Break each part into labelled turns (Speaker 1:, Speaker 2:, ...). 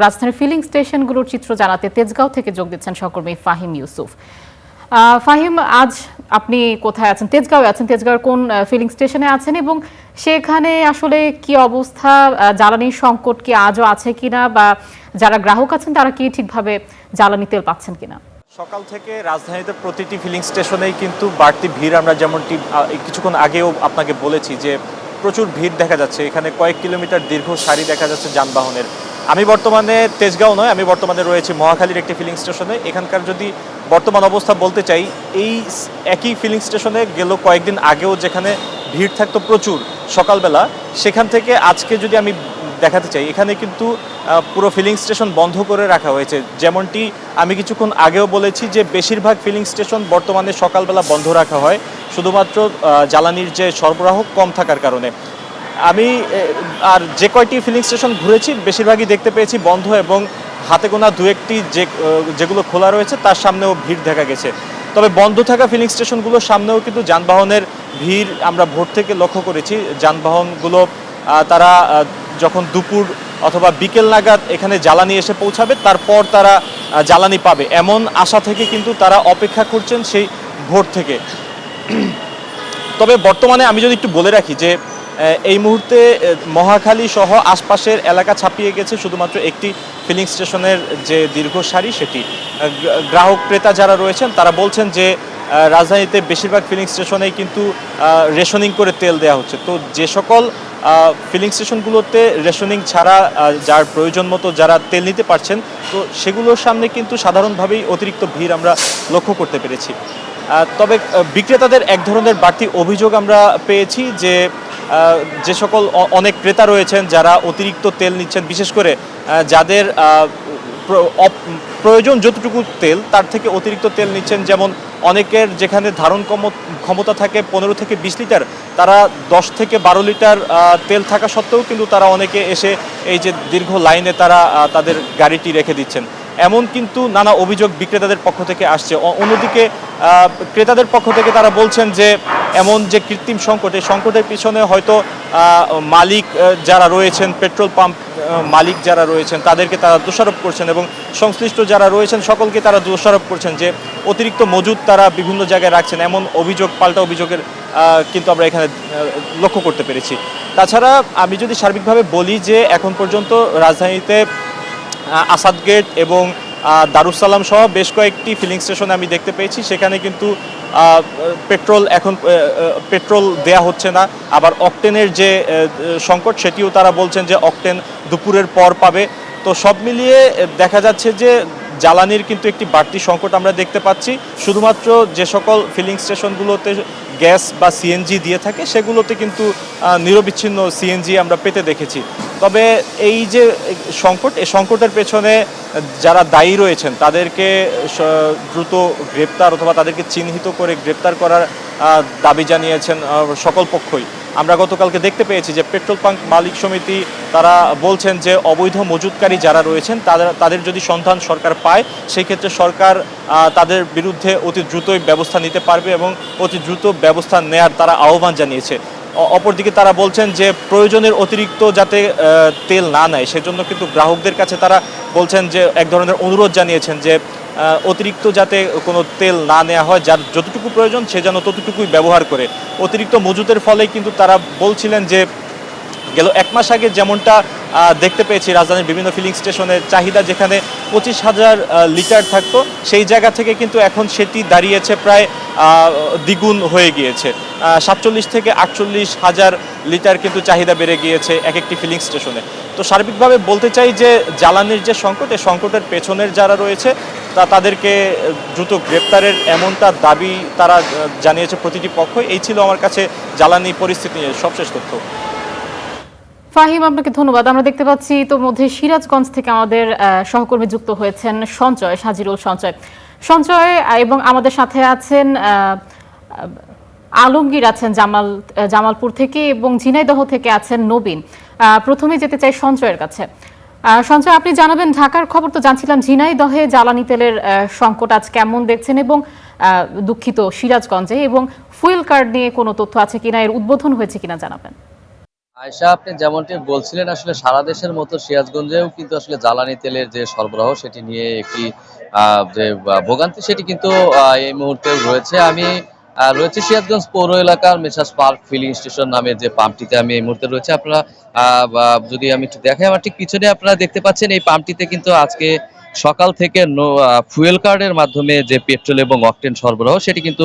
Speaker 1: রাজধানীর ফিলিং স্টেশনগুলোর চিত্র জানাতে তেজগাঁও থেকে যোগ দিচ্ছেন সহকর্মী ফাহিম ইউসুফ। ফাহিম, আজ আপনি কোথায় আছেন? তেজগাঁওয়ে আছেন। তেজগাঁওয়ের কোন ফিলিং স্টেশনে আছেন এবং সেখানে আসলে কি অবস্থা? জ্বালানির সংকট কি আজও আছে কিনা, বা যারা গ্রাহক আছেন তারা কি ঠিকভাবে জ্বালানি তেল পাচ্ছেন কিনা?
Speaker 2: সকাল থেকে রাজধানীতে প্রতিটি ফিলিং স্টেশনেই কিন্তু বাড়তি ভিড়। আমরা যেমনটি কিছুক্ষণ আগেও আপনাকে বলেছি যে প্রচুর ভিড় দেখা যাচ্ছে। এখানে কয়েক কিলোমিটার দীর্ঘ সারি দেখা যাচ্ছে যানবাহনের। আমি বর্তমানে তেজগাঁও নয়, আমি বর্তমানে রয়েছি মহাখালীর একটি ফিলিং স্টেশনে। এখানকার যদি বর্তমান অবস্থা বলতে চাই, এই একই ফিলিং স্টেশনে গেল কয়েকদিন আগেও যেখানে ভিড় থাকতো প্রচুর সকালবেলা, সেখান থেকে আজকে যদি আমি দেখাতে চাই, এখানে কিন্তু পুরো ফিলিং স্টেশন বন্ধ করে রাখা হয়েছে। যেমনটি আমি কিছুক্ষণ আগেও বলেছি যে বেশিরভাগ ফিলিং স্টেশন বর্তমানে সকালবেলা বন্ধ রাখা হয় শুধুমাত্র জ্বালানির যে সরবরাহ কম থাকার কারণে। আমি আর যে কয়টি ফিলিং স্টেশন ঘুরেছি বেশিরভাগই দেখতে পেয়েছি বন্ধ, এবং হাতে গোনা দু একটি যেগুলো খোলা রয়েছে তার সামনেও ভিড় দেখা গেছে। তবে বন্ধ থাকা ফিলিং স্টেশনগুলোর সামনেও কিন্তু যানবাহনের ভিড় আমরা ভোর থেকে লক্ষ্য করেছি। যানবাহনগুলো তারা যখন দুপুর অথবা বিকেল নাগাদ এখানে জ্বালানি এসে পৌঁছাবে, তারপর তারা জ্বালানি পাবে এমন আশা থেকে কিন্তু তারা অপেক্ষা করছেন সেই ভোর থেকে। তবে বর্তমানে আমি যদি একটু বলে রাখি যে এই মুহূর্তে মহাখালী সহ আশপাশের এলাকা ছাপিয়ে গেছে শুধুমাত্র একটি ফিলিং স্টেশনের যে দীর্ঘ সারি সেটি। গ্রাহক ক্রেতা যারা রয়েছেন তারা বলছেন যে রাজধানীতে বেশিরভাগ ফিলিং স্টেশনেই কিন্তু রেশনিং করে তেল দেওয়া হচ্ছে। তো যে সকল ফিলিং স্টেশনগুলোতে রেশনিং ছাড়া যার প্রয়োজন মতো যারা তেল নিতে পারছেন, তো সেগুলোর সামনে কিন্তু সাধারণভাবেই অতিরিক্ত ভিড় আমরা লক্ষ্য করতে পেরেছি। তবে বিক্রেতাদের এক ধরনের বাড়তি অভিযোগ আমরা পেয়েছি যে সকল অনেক ক্রেতা রয়েছেন যারা অতিরিক্ত তেল নিচ্ছেন, বিশেষ করে যাদের প্রয়োজন যতটুকু তেল তার থেকে অতিরিক্ত তেল নিচ্ছেন। যেমন অনেকের যেখানে ধারণ ক্ষমতা থাকে 15 থেকে 20 লিটার, তারা 10 থেকে 12 লিটার তেল থাকা সত্ত্বেও কিন্তু তারা অনেকে এসে এই যে দীর্ঘ লাইনে তারা তাদের গাড়িটি রেখে দিচ্ছেন। এমন কিন্তু নানা অভিযোগ বিক্রেতাদের পক্ষ থেকে আসছে। অন্যদিকে ক্রেতাদের পক্ষ থেকে তারা বলছেন যে এমন যে কৃত্রিম সংকট, এই সংকটের পিছনে হয়তো মালিক যারা রয়েছেন, পেট্রোল পাম্প মালিক যারা রয়েছেন তাদেরকে তারা দোষারোপ করছেন, এবং সংশ্লিষ্ট যারা রয়েছেন সকলকে তারা দোষারোপ করছেন যে অতিরিক্ত মজুদ তারা বিভিন্ন জায়গায় রাখছেন। এমন অভিযোগ, পাল্টা অভিযোগের কিন্তু আমরা এখানে লক্ষ্য করতে পেরেছি। তাছাড়া আমি যদি সার্বিকভাবে বলি যে এখন পর্যন্ত রাজধানীতে আসাদ গেট এবং দারুসালাম সহ বেশ কয়েকটি ফিলিং স্টেশনে আমি দেখতে পেয়েছি সেখানে কিন্তু পেট্রোল দেয়া হচ্ছে না। আবার অকটেনের যে সংকট সেটিও তারা বলছেন যে অকটেন দুপুরের পর পাবে। তো সব মিলিয়ে দেখা যাচ্ছে যে জ্বালানির কিন্তু একটি বাড়তি সংকট আমরা দেখতে পাচ্ছি। শুধুমাত্র যে সকল ফিলিং স্টেশনগুলোতে গ্যাস বা সিএনজি দিয়ে থাকে সেগুলোতে কিন্তু নিরবিচ্ছিন্ন সিএনজি আমরা পেতে দেখেছি। তবে এই যে সংকট, এই সংকটের পেছনে যারা দায়ী রয়েছেন তাদেরকে দ্রুত গ্রেপ্তার অথবা তাদেরকে চিহ্নিত করে গ্রেপ্তার করার দাবি জানিয়েছেন সকল পক্ষই। আমরা গতকালকে দেখতে পেয়েছি যে পেট্রোল পাম্প মালিক সমিতি তারা বলছেন যে অবৈধ মজুতকারী যারা রয়েছেন তাদের যদি সন্ধান সরকার পায়, সেই ক্ষেত্রে সরকার তাদের বিরুদ্ধে অতি দ্রুতই ব্যবস্থা নিতে পারবে এবং অতি দ্রুত ব্যবস্থা নেয়ার তারা আহ্বান জানিয়েছে। অপরদিকে তারা বলছেন যে প্রয়োজনের অতিরিক্ত যাতে তেল না নেয় সেজন্য কিন্তু গ্রাহকদের কাছে তারা বলছেন যে এক ধরনের অনুরোধ জানিয়েছেন যে অতিরিক্ত যাতে কোনো তেল না নেওয়া হয়, যার যতটুকু প্রয়োজন সে যেন ততটুকুই ব্যবহার করে। অতিরিক্ত মজুদের ফলেই কিন্তু তারা বলছিলেন যে গেল এক মাস আগে যেমনটা দেখতে পেয়েছি রাজধানীর বিভিন্ন ফিলিং স্টেশনের চাহিদা যেখানে 25,000 লিটার থাকতো, সেই জায়গা থেকে কিন্তু এখন সেটি দাঁড়িয়েছে প্রায় দ্বিগুণ হয়ে গিয়েছে। 47 থেকে 48,000 লিটার কিন্তু চাহিদা বেড়ে গিয়েছে এক একটি ফিলিং স্টেশনে। তো সার্বিকভাবে বলতে চাই যে জ্বালানির যে সংকট, এই সংকটের পেছনের যারা রয়েছে তাদেরকে দ্রুত গ্রেপ্তারের এমনটা দাবি তারা জানিয়েছে প্রতিটি পক্ষই। এই ছিল আমার কাছে জ্বালানি পরিস্থিতি নিয়ে সবশেষ তথ্য।
Speaker 1: ফাহিম, আপনাকে ধন্যবাদ। আমরা দেখতে পাচ্ছি ইতোমধ্যে সিরাজগঞ্জ থেকে আমাদের সহকর্মী যুক্ত হয়েছেন সঞ্চয়, সাজিরুল সঞ্চয়, এবং আমাদের সাথে আছেন আলমগীর আছেন জামালপুর থেকে, এবং ঝিনাইদহ থেকে আছেন নবীন। প্রথমে যেতে চাই সঞ্চয়ের কাছে। সঞ্চয়, আপনি জানাবেন, ঢাকার খবর তো জানছিলাম, ঝিনাইদহে জ্বালানি তেলের সংকট আজ কেমন দেখছেন, এবং দুঃখিত সিরাজগঞ্জে, এবং ফুয়েল কার্ড নিয়ে কোনো তথ্য আছে কিনা, এর উদ্বোধন হয়েছে কিনা জানাবেন।
Speaker 3: আয়শা, আপনি যেমনটি বলছিলেন আসলে সারা দেশের মতো সিরাজগঞ্জেও কিন্তু আসলে জ্বালানি তেলের যে সরবরাহ সেটি নিয়ে একটি যে ভোগান্তি সেটি কিন্তু এই মুহূর্তে রয়েছে। আমি রয়েছে সিরাজগঞ্জ পৌর এলাকার মেসার্স পার্ক ফিলিং স্টেশন নামে যে পাম্পটিতে আমি এই মুহূর্তে রয়েছে। আপনারা যদি আমি একটু দেখাই, আমার ঠিক পিছনে আপনারা দেখতে পাচ্ছেন এই পাম্পটিতে কিন্তু আজকে সকাল থেকে ফুয়েল কার্ডের মাধ্যমে যে পেট্রোল এবং অকটেন সরবরাহ সেটি কিন্তু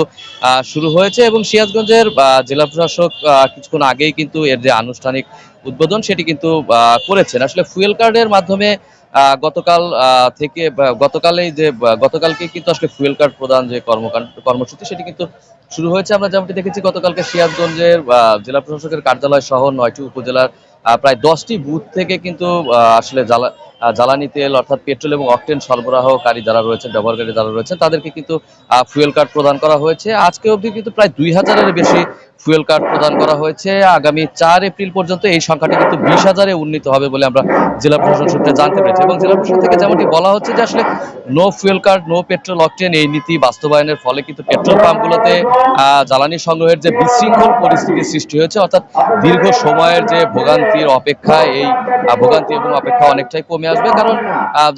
Speaker 3: শুরু হয়েছে এবং সিরাজগঞ্জের জেলা প্রশাসক কিছুক্ষণ আগেই কিন্তু এর যে আনুষ্ঠানিক উদ্বোধন সেটি কিন্তু করেছেন। আসলে ফুয়েল কার্ডের মাধ্যমে গতকাল থেকে গতকালকে কিন্তু আসলে ফুয়েল কার্ড প্রদান যে কর্মসূচি সেটি কিন্তু শুরু হয়েছে। আমরা যেমনটি দেখেছি গতকালকে সিরাজগঞ্জের জেলা প্রশাসকের কার্যালয় সহ ৯টি উপজেলার প্রায় 10টি বুথ থেকে কিন্তু আসলে জ্বালানি তেল অর্থাৎ পেট্রোল এবং অকটেন সরবরাহকারী যারা রয়েছেন, ব্যবহারকারী যারা রয়েছেন তাদেরকে কিন্তু ফুয়েল কার্ড প্রদান করা হয়েছে। আজকে অবধি কিন্তু প্রায় 2000-এর বেশি ফুয়েল কার্ড প্রদান করা হয়েছে। আগামী 4 এপ্রিল পর্যন্ত এই সংখ্যাটি কিন্তু 20,000-এ উন্নীত হবে বলে আমরা জেলা প্রশাসন সূত্রে জানতে পেরেছি এবং জেলা প্রশাসন থেকে যেমনটি বলা হচ্ছে যে আসলে no fuel card no petrol octane এই নীতি বাস্তবায়নের ফলে কিন্তু পেট্রোল পাম্পগুলোতে জ্বালানি সংগ্রহের যে বিশৃঙ্খল পরিস্থিতির সৃষ্টি হয়েছে, অর্থাৎ দীর্ঘ সময়ের যে ভোগান্তির অপেক্ষা, এই ভোগান্তি এবং অপেক্ষা অনেকটাই কমে আসবে। কারণ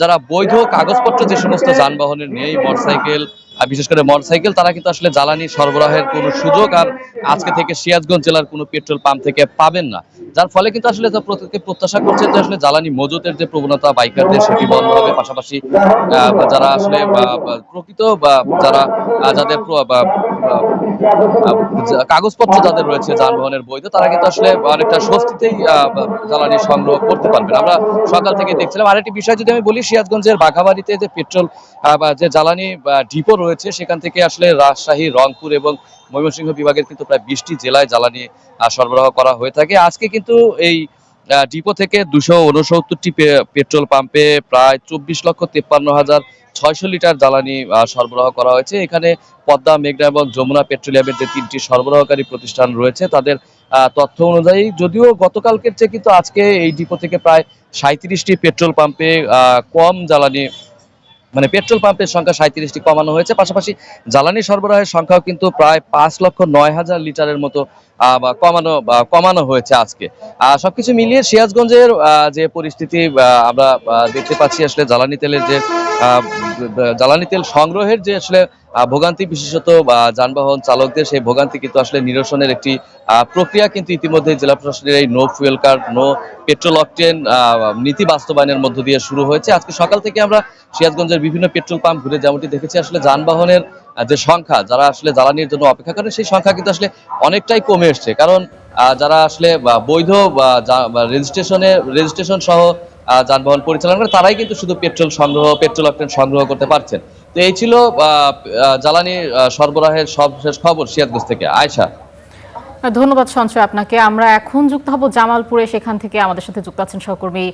Speaker 3: যারা বৈধ কাগজপত্র যে সমস্ত যানবাহনের নেই, মোটরসাইকেল বিশেষ করে মোটরসাইকেল, তারা কিন্তু আসলে জ্বালানি সরবরাহের কোনো সুযোগ আর আজকে থেকে সিরাজগঞ্জ জেলার কোনো পেট্রোল পাম্প থেকে পাবেন না। যার ফলে কিন্তু আসলে প্রত্যেকে প্রত্যাশা করছেন যে আসলে জ্বালানি মজুতের যে প্রবণতা বাইকারদের সেটি বন্ধ হবে। পাশাপাশি যারা আসলে প্রকৃত যারা যাদের কাগজপত্র যাদের রয়েছে যানবাহনের বৈধ, তারা কিন্তু আসলে অনেকটা স্বস্তিতেই জ্বালানি সংগ্রহ করতে পারবেন। আমরা সকাল থেকে দেখছিলাম। আরেকটি বিষয় যদি আমি বলি, সিরাজগঞ্জের বাঘাবাড়িতে যে পেট্রোল যে জ্বালানি ডিপো রয়েছে সেখান থেকে আসলে রাজশাহী, রংপুর এবং ময়মনসিংহ বিভাগের কিন্তু প্রায় 20টি জেলায় জ্বালানি সরবরাহ করা হয়ে থাকে। আজকে কিন্তু এই ডিপো থেকে 269টি পেট্রোল পাম্পে প্রায় 24,53,600 লিটার জ্বালানি সরবরাহ করা হয়েছে। এখানে পদ্মা, মেঘনা এবং যমুনা পেট্রোলিয়ামের যে 3টি সরবরাহকারী প্রতিষ্ঠান রয়েছে তাদের তথ্য অনুযায়ী যদিও গতকালকের চেয়ে কিন্তু আজকে এই ডিপো থেকে প্রায় 37টি পেট্রোল পাম্পে কম জ্বালানি পেট্রোল পাম্পের সংখ্যা 37টি কমানো হয়েছে। পাশাপাশি জ্বালানি সরবরাহের সংখ্যাও কিন্তু প্রায় 5,09,000 লিটারের মতো কমানো হয়েছে আজকে। সবকিছু মিলিয়ে সিরাজগঞ্জের যে পরিস্থিতি আমরা দেখতে পাচ্ছি, আসলে জ্বালানি তেল সংগ্রহের যে আসলে ভোগান্তি, বিশেষত যানবাহন চালকদের সেই ভোগান্তি কিন্তু আসলে নিরসনের একটি প্রক্রিয়া কিন্তু ইতিমধ্যে জেলা প্রশাসনের এই no fuel card no petrol octane নীতি বাস্তবায়নের মধ্য দিয়ে শুরু হয়েছে। আজকে সকাল থেকে আমরা সিরাজগঞ্জের বিভিন্ন পেট্রোল পাম্প ঘুরে যেমনটি দেখেছি, আসলে যানবাহনের যে সংখ্যা, যারা আসলে জ্বালানির জন্য অপেক্ষা করে সেই সংখ্যা কিন্তু আসলে অনেকটাই কমে এসছে। কারণ যারা আসলে বৈধ রেজিস্ট্রেশন সহ যানবাহন পরিচালনা করে তারাই কিন্তু শুধু পেট্রোল অকটেন সংগ্রহ করতে পারছেন। তো এই ছিল জ্বালানি সরবরাহের সবশেষ খবর সিরাজগঞ্জ থেকে। আয়শা,
Speaker 1: ধন্যবাদ সঞ্চয় আপনাকে। আমরা এখন যুক্ত হব জামালপুরে, সেখান থেকে আমাদের সাথে যুক্ত আছেন সহকর্মী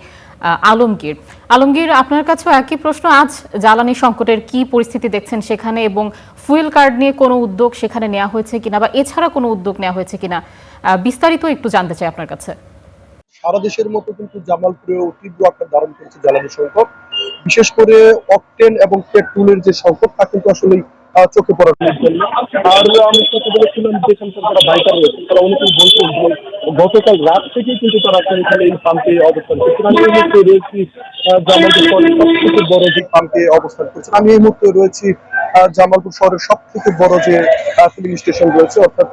Speaker 1: আলমগীর। আলমগীর, আপনার কাছেও একই প্রশ্ন। আজ জ্বালানি সংকটের কি পরিস্থিতি দেখছেন সেখানে, এবং ফুয়েল কার্ড নিয়ে কোনো উদ্যোগ সেখানে নেওয়া হয়েছে কিনা বা এছাড়া কোনো উদ্যোগ নেওয়া হয়েছে কিনা, বিস্তারিত একটু জানতে চাই আপনার কাছে।
Speaker 4: সারা দেশের মতো কিন্তু জামালপুরেও তীব্র আকার ধারণ করেছে জ্বালানি সংকট। বিশেষ করে অকটেন এবং পেট্রোলের যে সংকট তা কিন্তু আসলে চোখে পড়ার জন্য। আর আমি কথা বলেছিলাম যেখানকার যারা বাইকার রয়েছে তারা অনেকেই বলছেন যে গতকাল রাত থেকেই কিন্তু তারা এখানে এই পাম্পে অবস্থান করছেন। আমি এই মুহূর্তে রয়েছি জামালপুর শহরের সব থেকে বড় যে পাম্পে অবস্থান করছেন। আমি এই মুহূর্তে রয়েছি জামালপুর শহরের সব থেকে বড় যে ফিলিং স্টেশন রয়েছে, অর্থাৎ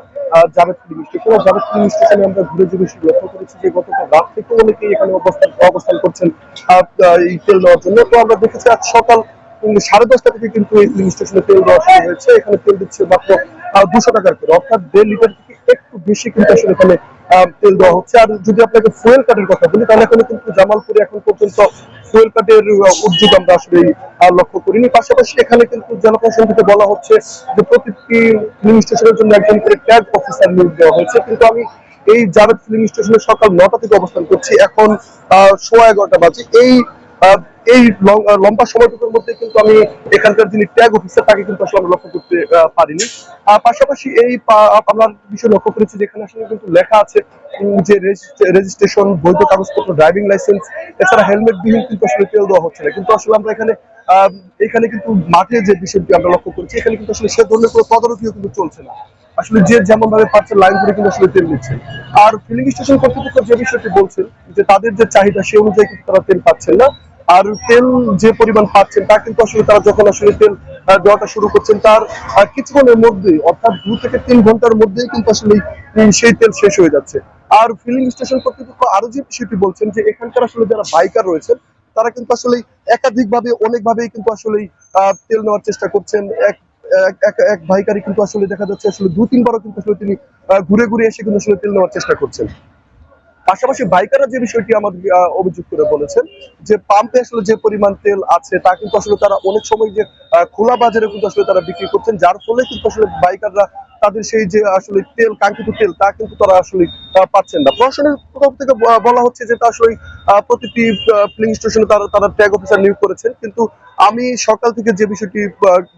Speaker 4: Javed filling station. Javed filling স্টেশনে আমরা ঘুরে ঘুরে লক্ষ্য করেছি যে গতকাল রাত থেকে অনেকেই এখানে অবস্থান করছেন এই তেল নেওয়ার জন্য। তো আমরা দেখেছি আজ সকাল 10:30 থেকে কিন্তু এই ফিলিং স্টেশনে তেল দেওয়া শুরু হয়েছে। এখানে তেল দিচ্ছে মাত্র 200 টাকার করে, অর্থাৎ 1.5 লিটার থেকে একটু বেশি কিন্তু আসলে এখানে তেল দেওয়া হচ্ছে। আর যদি আপনাকে ফুয়েল কার্ডের কথা বলি, তাহলে এখানে কিন্তু জামালপুরে এখন পর্যন্ত ফুয়েল কার্ডের উদ্যোগ আমরা আসলে লক্ষ্য করিনি। পাশাপাশি এখানে কিন্তু জেলা প্রশাসন থেকে বলা হচ্ছে যে প্রতিটি ফিলিং স্টেশনের জন্য একজন করে ট্যাগ অফিসার নিয়োগ দেওয়া হয়েছে। কিন্তু আমি এই জাভেদ ফিলিং স্টেশনে সকাল 9টা থেকে অবস্থান করছি, এখন 11:15 বাজে। এই লম্বা সময়টুকুর মধ্যে কিন্তু আমি এখানকার যিনি ট্যাগ অফিসার তাকে কিন্তু আসলে আমরা লক্ষ্য করতে পারিনি। পাশাপাশি আমরা বিষয় লক্ষ্য করেছি যেখানে আসলে কিন্তু লেখা আছে যে রেজিস্ট্রেশন, বৈধ কাগজপত্র, ড্রাইভিং লাইসেন্স, এছাড়া হেলমেট বিহীন কিন্তু আসলে তেল দেওয়া হচ্ছে না। কিন্তু আসলে আমরা এখানে আহ, এখানে কিন্তু মাঠে যে বিষয়টি আমরা লক্ষ্য করছি, এখানে কিন্তু আসলে সে ধরনের কোনো তদারকিও কিন্তু চলছে না। আসলে যে যেমন ভাবে পাচ্ছে লাইন করে কিন্তু আসলে তেল নিচ্ছে। আর ফিলিং স্টেশন কর্তৃপক্ষ যে বিষয়টি বলছেন যে তাদের যে চাহিদা সে অনুযায়ী কিন্তু তারা তেল পাচ্ছেন না। আর তেল যে পরিমাণ পাচ্ছেন তা কিন্তু আসলে তারা যখন আসলে তেল দেওয়াটা শুরু করছেন তার কিছুক্ষণের মধ্যেই, অর্থাৎ 2 থেকে 3 ঘন্টার মধ্যেই কিন্তু আসলে সেই তেল শেষ হয়ে যাচ্ছে। আর ফিলিং স্টেশন কর্তৃপক্ষ আরো যে বিষয়টি বলছেন যে এখানকার আসলে যারা বাইকার রয়েছেন তারা কিন্তু আসলে একাধিকভাবে অনেকভাবেই কিন্তু আসলে তেল নেওয়ার চেষ্টা করছেন। এক এক এক- এক বাইকারই কিন্তু আসলে দেখা যাচ্ছে আসলে 2-3 বারও কিন্তু আসলে তিনি ঘুরে ঘুরে এসে কিন্তু আসলে তেল নেওয়ার চেষ্টা করছেন। পাশাপাশি বাইকাররা যে বিষয়টি আমাদের অভিযোগ করে বলেছেন যে পাম্পে আসলে যে পরিমাণ তেল আছে তা কিন্তু আসলে তারা অনেক সময় যে খোলা বাজারে কিন্তু আসলে তারা বিক্রি করছেন, যার ফলে কিন্তু আসলে বাইকাররা তাদের সেই যে আসলে তেল, কাঙ্ক্ষিত তেল তা কিন্তু তারা আসলে পাচ্ছেন না। প্রশাসনের তরফ থেকে বলা হচ্ছে যে তা আসলে প্রতিটি ফিলিং স্টেশনে তারা তারা ট্যাগ অফিসার নিয়োগ করেছেন, কিন্তু আমি সকাল থেকে যে বিষয়টি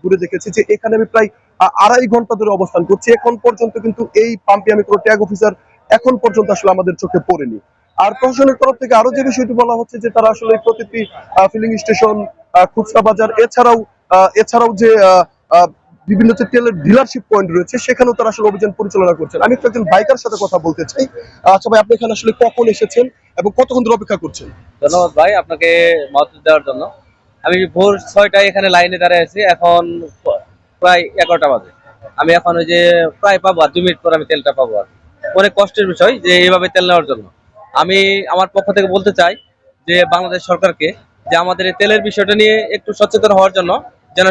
Speaker 4: ঘুরে দেখেছি যে এখানে আমি প্রায় 2.5 ঘন্টা ধরে অবস্থান করছি, এখন পর্যন্ত কিন্তু এই পাম্পে আমি কোনো ট্যাগ অফিসার এখন পর্যন্ত আসলে আমাদের চোখে পড়েনি। আর প্রশাসনের তরফ থেকে আরো যে বিষয়টি বলা হচ্ছে যে তারা আসলে প্রতিটি ফিলিং স্টেশন, খুচরা বাজার এছাড়াও যে আহ, বিভিন্ন যে তেলের ডিলারশিপ পয়েন্ট রয়েছে সেখানেও তারা আসলে অভিযান পরিচালনা করছেন। আমি একটু একজন বাইকার সাথে কথা বলতে চাই। আচ্ছা ভাই, আপনি এখানে আসলে কখন এসেছেন এবং কতক্ষণ ধরে অপেক্ষা করছেন?
Speaker 5: ধন্যবাদ ভাই আপনাকে মত দেওয়ার জন্য। আমি ভোর 6টায় এখানে লাইনে দাঁড়িয়ে আছি, এখন প্রায় 11টা বাজে। আমি এখন ওই যে প্রায় পাবো, আর 2 মিনিট পর আমি তেলটা পাবো। আর অনেক কষ্টের বিষয় যে এইভাবে তেল নেওয়ার জন্য। আমি আমার পক্ষ থেকে বলতে চাই যে বাংলাদেশ সরকারকে যে আমাদের এই তেলের বিষয়টা নিয়ে একটু সচেতন হওয়ার জন্য, যেন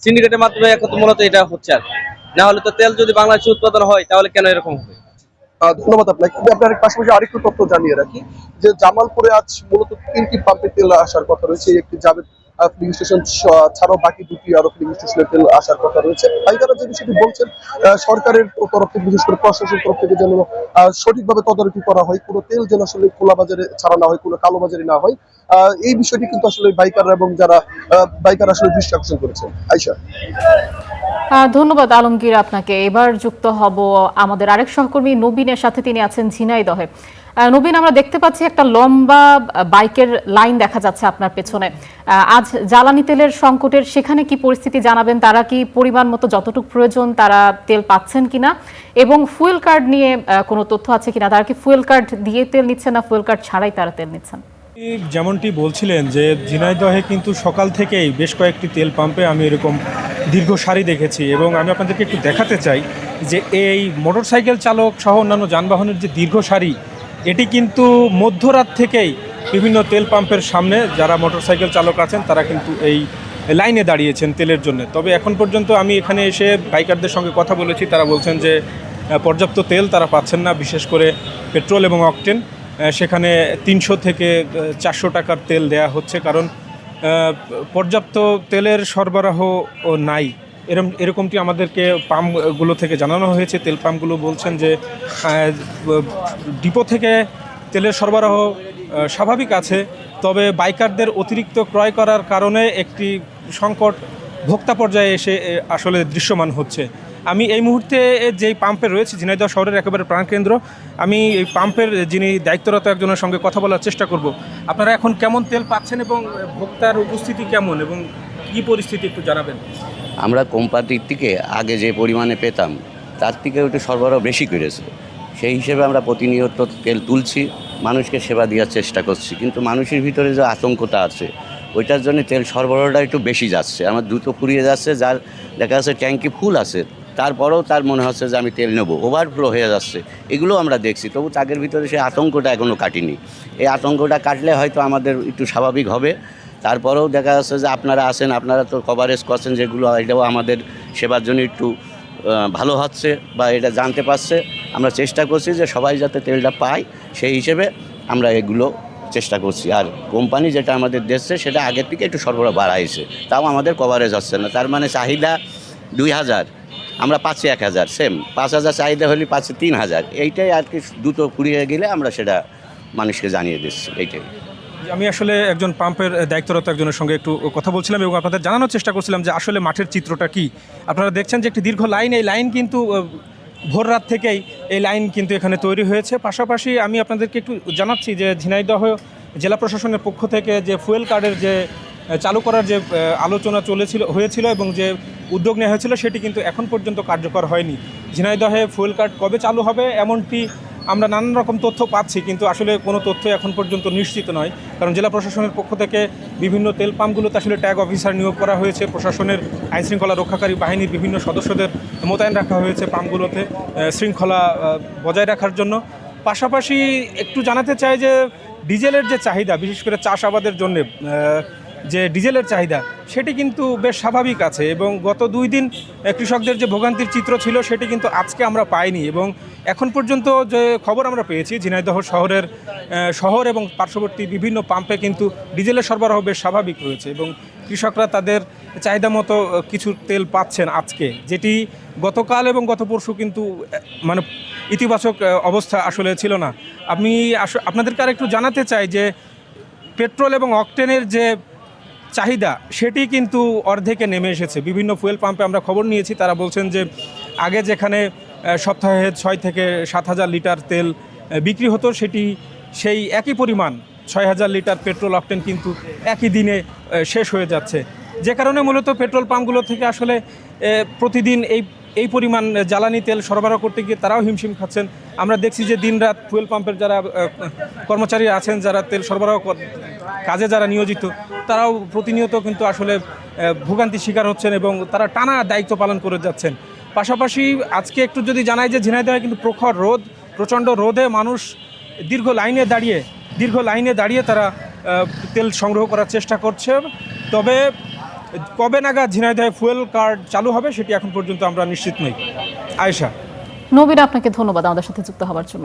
Speaker 5: সিন্ডিকেটের মাধ্যমে এখন মূলত এটা হচ্ছে। আর না হলে তো তেল যদি বাংলাদেশে উৎপাদন হয় তাহলে কেন এরকম হবে?
Speaker 4: ধন্যবাদ আপনাকে। আমি আপনার পাশাপাশি আরেকটু তথ্য জানিয়ে রাখি যে জামালপুরে আজ মূলত 3টি পাম্পে তেল আসার কথা রয়েছে। একটি জাভেদ ফিলিং স্টেশন ছাড়াও বাকি 2টি আরো ফিলিং স্টেশনে তেল আসার কথা রয়েছে। বাইকারা যে বিষয়টি বলছেন সরকারের তরফ থেকে, বিশেষ করে প্রশাসনের তরফ থেকে যেন সঠিকভাবে তদারকি করা হয়, কোনো তেল যেন আসলে খোলা বাজারে ছাড়া না হয়, কোনো কালো বাজারে না হয়। এই বিষয়টি কিন্তু আসলে বাইকাররা এবং যারা বাইকার আসলে দৃষ্টি আকর্ষণ করেছেন। আয়শা।
Speaker 1: ধন্যবাদ আলমগীর আপনাকে। এবার যুক্ত হব আমাদের আরেক সহকর্মী নবীনের সাথে, তিনি আছেন ঝিনাইদহে। নবীন, আমরা দেখতে পাচ্ছি একটা লম্বা বাইকের লাইন দেখা যাচ্ছে আপনার পেছনে। আজ জ্বালানি তেলের সংকটের সেখানে কি পরিস্থিতি জানাবেন? তারা কি পরিমাণ মতো যতটুকু প্রয়োজন তারা তেল পাচ্ছেন কিনা, এবং ফুয়েল কার্ড নিয়ে কোনো তথ্য আছে কিনা? তারা কি ফুয়েল কার্ড দিয়ে তেল নিচ্ছেন না ফুয়েল কার্ড ছাড়াই তারা তেল নিচ্ছেন?
Speaker 6: যেমনটি বলছিলেন যে ঝিনাইদহে কিন্তু সকাল থেকেই বেশ কয়েকটি তেল পাম্পে আমি এরকম দীর্ঘ সারি দেখেছি, এবং আমি আপনাদেরকে একটু দেখাতে চাই যে এই মোটরসাইকেল চালক সহ অন্যান্য যানবাহনের যে দীর্ঘ সারি, এটি কিন্তু মধ্যরাত থেকেই বিভিন্ন তেল পাম্পের সামনে যারা মোটরসাইকেল চালক আছেন তারা কিন্তু এই লাইনে দাঁড়িয়েছেন তেলের জন্য। তবে এখন পর্যন্ত আমি এখানে এসে বাইকারদের সঙ্গে কথা বলেছি, তারা বলছেন যে পর্যাপ্ত তেল তারা পাচ্ছেন না, বিশেষ করে পেট্রোল এবং অকটেন। সেখানে 300 থেকে 400 টাকার তেল দেয়া হচ্ছে, কারণ পর্যাপ্ত তেলের সরবরাহ নাই। এরকমটি আমাদেরকে পাম্পগুলো থেকে জানানো হয়েছে। তেল পাম্পগুলো বলছেন যে ডিপো থেকে তেলের সরবরাহ স্বাভাবিক আছে, তবে বাইকারদের অতিরিক্ত ক্রয় করার কারণে একটি সংকট ভোক্তা পর্যায়ে এসে আসলে দৃশ্যমান হচ্ছে। আমি এই মুহূর্তে যেই পাম্পে রয়েছে ঝিনাইদহ শহরের একেবারে প্রাণকেন্দ্র, আমি এই পাম্পের যিনি দায়িত্বরত একজনের সঙ্গে কথা বলার চেষ্টা করব। আপনারা এখন কেমন তেল পাচ্ছেন এবং ভোক্তার উপস্থিতি কেমন এবং কী পরিস্থিতি একটু জানাবেন।
Speaker 7: আমরা কোম্পানির থেকে আগে যে পরিমাণে পেতাম তার থেকে একটু সরবরাহ বেশি করেছে, সেই হিসেবে আমরা প্রতিনিয়ত তেল তুলছি, মানুষকে সেবা দেওয়ার চেষ্টা করছি, কিন্তু মানুষের ভিতরে যে আতঙ্কটা আছে ওইটার জন্য তেল সরবরাহটা একটু বেশি যাচ্ছে, আমার দ্রুত ফুরিয়ে যাচ্ছে। যার দেখা যাচ্ছে ট্যাঙ্কি ফুল আছে তারপরেও তার মনে হচ্ছে যে আমি তেল নেব, ওভারফ্লো হয়ে যাচ্ছে। এগুলো আমরা দেখছি, তবু তাদের ভিতরে সেই আতঙ্কটা এখনও কাটেনি। এই আতঙ্কটা কাটলে হয়তো আমাদের একটু স্বাভাবিক হবে। তারপরেও দেখা যাচ্ছে যে আপনারা আছেন, আপনারা তো কভারেজ করছেন, যেগুলো এটাও আমাদের সেবার জন্য একটু ভালো হচ্ছে বা এটা জানতে পারছে। আমরা চেষ্টা করছি যে সবাই যাতে তেলটা পায়, সেই হিসেবে আমরা এগুলো চেষ্টা করছি। আর কোম্পানি যেটা আমাদের দিচ্ছে সেটা আগের থেকে একটু সরবরাহ বাড়াইছে, তাও আমাদের কভারেজ হচ্ছে না। তার মানে চাহিদা 2000, আমরা পাচ্ছি 1000, সেম 5000 চাহিদা হলে পাচ্ছি 3000। এইটাই আর কি, দ্রুত ফুরিয়ে গেলে আমরা সেটা মানুষকে জানিয়ে দিচ্ছি, এইটাই।
Speaker 6: আমি আসলে একজন পাম্পের দায়িত্বরত একজনের সঙ্গে একটু কথা বলছিলাম এবং আপনাদের জানানোর চেষ্টা করছিলাম যে আসলে মাঠের চিত্রটা কি। আপনারা দেখছেন যে একটি দীর্ঘ লাইন, এই লাইন কিন্তু ভোর রাত থেকেই এই লাইন কিন্তু এখানে তৈরি হয়েছে। পাশাপাশি আমি আপনাদেরকে একটু জানাচ্ছি যে ঝিনাইদহ জেলা প্রশাসনের পক্ষ থেকে যে ফুয়েল কার্ডের যে চালু করার যে আলোচনা হয়েছিল এবং যে উদ্যোগ নেওয়া হয়েছিল সেটি কিন্তু এখন পর্যন্ত কার্যকর হয়নি। ঝিনাইদহে ফুয়েল কার্ড কবে চালু হবে এমনটি আমরা নানান রকম তথ্য পাচ্ছি, কিন্তু আসলে কোনো তথ্য এখন পর্যন্ত নিশ্চিত নয়। কারণ জেলা প্রশাসনের পক্ষ থেকে বিভিন্ন তেল পাম্পগুলোতে আসলে ট্যাগ অফিসার নিয়োগ করা হয়েছে, প্রশাসনের আইনশৃঙ্খলা রক্ষাকারী বাহিনীর বিভিন্ন সদস্যদের মোতায়েন রাখা হয়েছে পাম্পগুলোতে শৃঙ্খলা বজায় রাখার জন্য। পাশাপাশি একটু জানাতে চাই যে ডিজেলের যে চাহিদা, বিশেষ করে চাষাবাদের জন্য যে ডিজেলের চাহিদা সেটি কিন্তু বেশ স্বাভাবিক আছে, এবং গত 2 দিন কৃষকদের যে ভোগান্তির চিত্র ছিল সেটি কিন্তু আজকে আমরা পাইনি। এবং এখন পর্যন্ত যে খবর আমরা পেয়েছি, ঝিনাইদহ শহর এবং পার্শ্ববর্তী বিভিন্ন পাম্পে কিন্তু ডিজেলের সরবরাহ বেশ স্বাভাবিক রয়েছে, এবং কৃষকরা তাদের চাহিদা মতো কিছু তেল পাচ্ছেন আজকে, যেটি গতকাল এবং গত পরশু কিন্তু মানে ইতিবাচক অবস্থা আসলে ছিল না। আমি আপনাদেরকে আর একটু জানাতে চাই যে পেট্রোল এবং অকটেনের যে চাহিদা সেটি কিন্তু অর্ধেকে নেমে এসেছে। বিভিন্ন ফুয়েল পাম্পে আমরা খবর নিয়েছি, তারা বলছেন যে আগে যেখানে সপ্তাহে 6 থেকে 7,000 লিটার তেল বিক্রি হতো, সেটি সেই একই পরিমাণ 6,000 লিটার পেট্রোল অকটেন কিন্তু একই দিনে শেষ হয়ে যাচ্ছে, যে কারণে মূলত পেট্রোল পাম্পগুলো থেকে আসলে প্রতিদিন এই পরিমাণ জ্বালানি তেল সরবরাহ করতে গিয়ে তারাও হিমশিম খাচ্ছেন। আমরা দেখছি যে দিনরাত ফুয়েল পাম্পের যারা কর্মচারী আছেন, যারা তেল সরবরাহ কাজে যারা নিয়োজিত, তারাও প্রতিনিয়ত কিন্তু আসলে ভোগান্তির শিকার হচ্ছেন এবং তারা টানা দায়িত্ব পালন করে যাচ্ছেন। পাশাপাশি আজকে একটু যদি জানাই যে ঝিনাইদহে কিন্তু প্রখর রোদ, প্রচণ্ড রোদে মানুষ দীর্ঘ লাইনে দাঁড়িয়ে তারা তেল সংগ্রহ করার চেষ্টা করছে। তবে কবে নাগাদ ঝিনাইদহে ফুয়েল কার্ড চালু হবে সেটি এখন পর্যন্ত আমরা নিশ্চিত নই। আয়েশা।
Speaker 1: নবীন, আপনাকে ধন্যবাদ আমাদের সাথে যুক্ত হওয়ার জন্য।